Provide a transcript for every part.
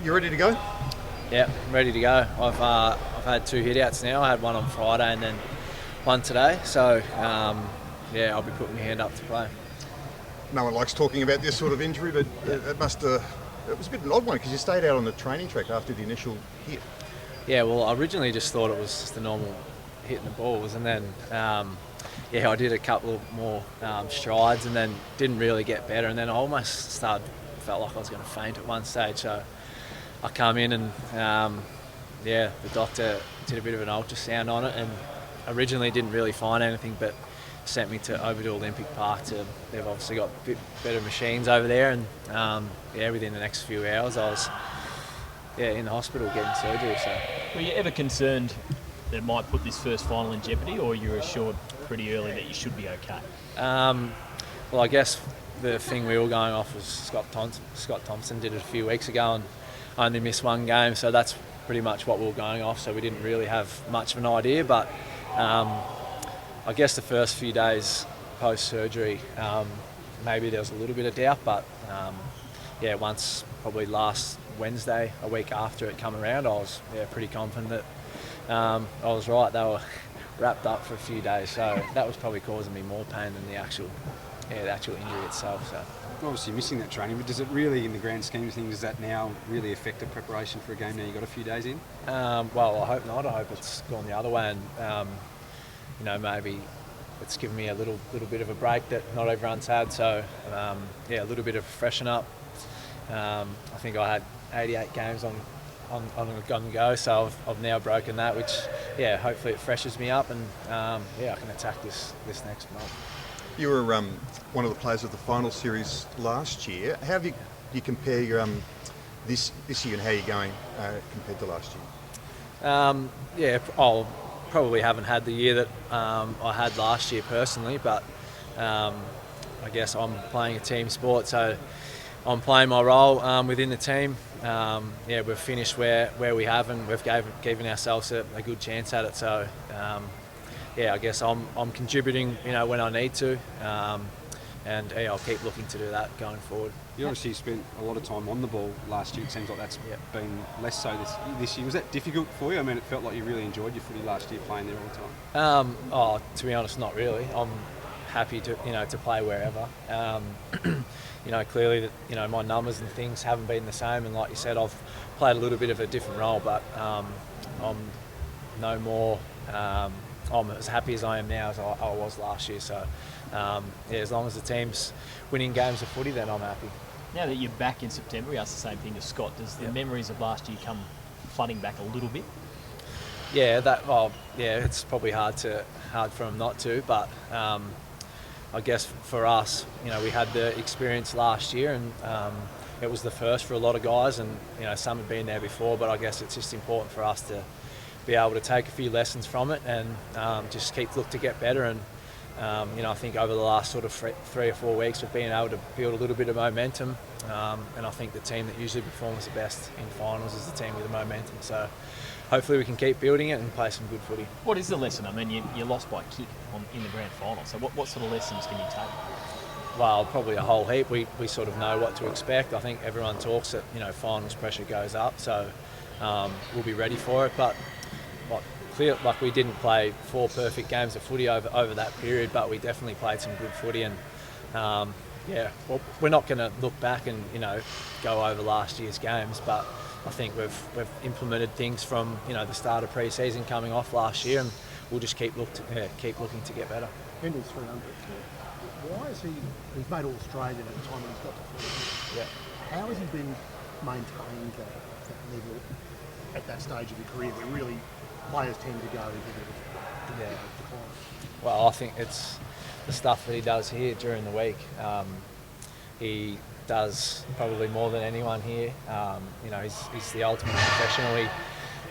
You ready to go? Yeah, I'm ready to go. I've had 2 hit-outs now. I had one on Friday and then one today. So, I'll be putting my hand up to play. No one likes talking about this sort of injury, but it was a bit of an odd one because you stayed out on the training track after the initial hit. Yeah, well, I originally just thought it was just the normal hitting the balls, and then I did a couple more strides and then didn't really get better, and then I almost felt like I was going to faint at one stage. So I come in and the doctor did a bit of an ultrasound on it, and originally didn't really find anything, but sent me over to Olympic Park. They've obviously got a bit better machines over there, and within the next few hours I was in the hospital getting surgery. So, were you ever concerned that it might put this first final in jeopardy, or you were assured pretty early that you should be okay? Well, I guess the thing we were going off was Scott Thompson did it a few weeks ago and only missed one game, so that's pretty much what we were going off. So we didn't really have much of an idea, but I guess the first few days post-surgery, maybe there was a little bit of doubt, but once probably last Wednesday, a week after it come around, I was pretty confident that I was right. They were wrapped up for a few days, so that was probably causing me more pain than the actual injury itself. So obviously missing that training, but does it really, in the grand scheme of things, does that now really affect the preparation for a game now you've got a few days in? Well, I hope not. I hope it's gone the other way, and maybe it's given me a little bit of a break that not everyone's had. So a little bit of freshen up. I think I had 88 games on the go, so I've now broken that, which hopefully it freshens me up, and I can attack this next month. You were one of the players of the final series last year. How do you compare your this year, and how are you going compared to last year? I'll probably haven't had the year that I had last year personally, but I guess I'm playing a team sport, so I'm playing my role within the team. We've finished where we have, and we've given ourselves a good chance at it. So I guess I'm contributing, when I need to, and I'll keep looking to do that going forward. You obviously spent a lot of time on the ball last year. It seems like that's been less so this year. Was that difficult for you? I mean, it felt like you really enjoyed your footy last year, playing there all the time. To be honest, not really. I'm happy to play wherever. Clearly that my numbers and things haven't been the same, and like you said, I've played a little bit of a different role, but I'm no more. I'm as happy as I am now as I was last year. So as long as the team's winning games of footy, then I'm happy. Now that you're back in September, we asked the same thing to Scott. Does the memories of last year come flooding back a little bit? It's probably hard for him not to, but I guess for us, we had the experience last year, and it was the first for a lot of guys, and some had been there before, but I guess it's just important for us to be able to take a few lessons from it and just look to get better. And I think over the last sort of 3 or 4 weeks we've been able to build a little bit of momentum, and I think the team that usually performs the best in finals is the team with the momentum. So hopefully we can keep building it and play some good footy. What is the lesson? I mean, you lost by a kick in the grand final, so what sort of lessons can you take? Well, probably a whole heap. We sort of know what to expect. I think everyone talks that finals pressure goes up, so we'll be ready for it. But we didn't play 4 perfect games of footy over that period, but we definitely played some good footy, and we're not going to look back and go over last year's games, but I think we've implemented things from the start of pre-season coming off last year, and we'll just keep looking to get better. Hendrill's 300. Why is he's made All-Australian at the time when he's got to 300? Yeah. How has he been maintaining that level at that stage of your career where really players tend to go into the decline? Well, I think it's the stuff that he does here during the week. He does probably more than anyone here. He's the ultimate professional. He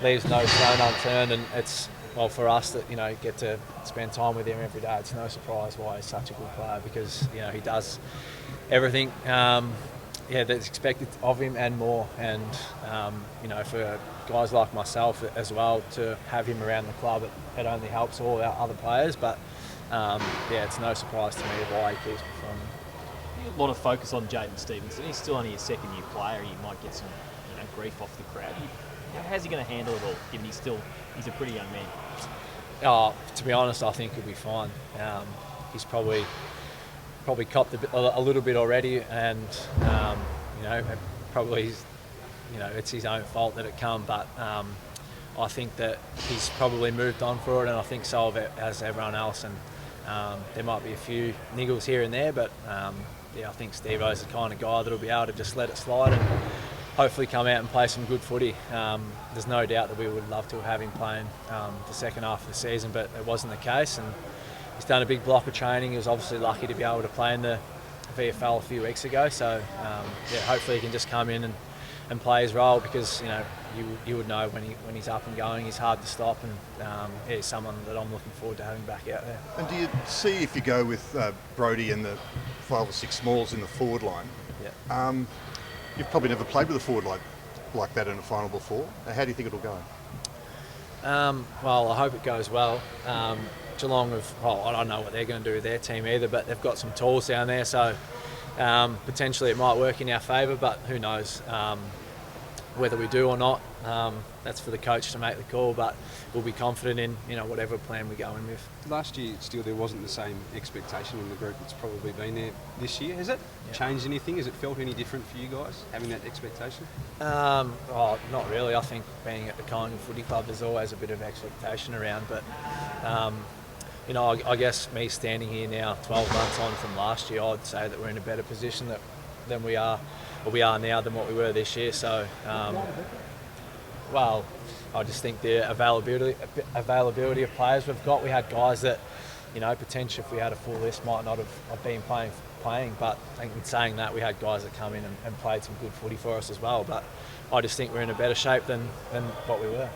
leaves no stone unturned, and it's for us that get to spend time with him every day. It's no surprise why he's such a good player, because he does everything that's expected of him and more. And for guys like myself as well to have him around the club, it only helps all our other players. But it's no surprise to me why he keeps performing. A lot of focus on Jaden Stevenson. He's still only a second-year player. He might get some grief off the crowd. How's he going to handle it all, given he's a pretty young man? To be honest, I think he'll be fine. He's probably copped a little bit already, and probably it's his own fault that it come. But I think that he's probably moved on for it, and I think so has everyone else. And there might be a few niggles here and there, but I think Steve-O's the kind of guy that'll be able to just let it slide and hopefully come out and play some good footy. There's no doubt that we would love to have him playing the second half of the season, but it wasn't the case, and he's done a big block of training. He was obviously lucky to be able to play in the VFL a few weeks ago, so hopefully he can just come in and play his role, because you would know when he's up and going, he's hard to stop, and he's someone that I'm looking forward to having back out there. And do you see, if you go with Brodie and the 5 or 6 smalls in the forward line, you've probably never played with a forward like that in a final before. How do you think it'll go? Well, I hope it goes well. Geelong I don't know what they're going to do with their team either, but they've got some tools down there, so potentially it might work in our favour, but who knows whether we do or not. That's for the coach to make the call, but we'll be confident in whatever plan we go in with. Last year, still, there wasn't the same expectation in the group that's probably been there this year. Has it changed anything? Has it felt any different for you guys, having that expectation? Not really. I think being at the Collingwood Footy Club, there's always a bit of expectation around, but I guess me standing here now 12 months on from last year, I'd say that we're in a better position than we are now than what we were this year. So I just think the availability of players we've got. We had guys that, potentially if we had a full list might not have been playing, but in saying that, we had guys that come in and played some good footy for us as well. But I just think we're in a better shape than what we were.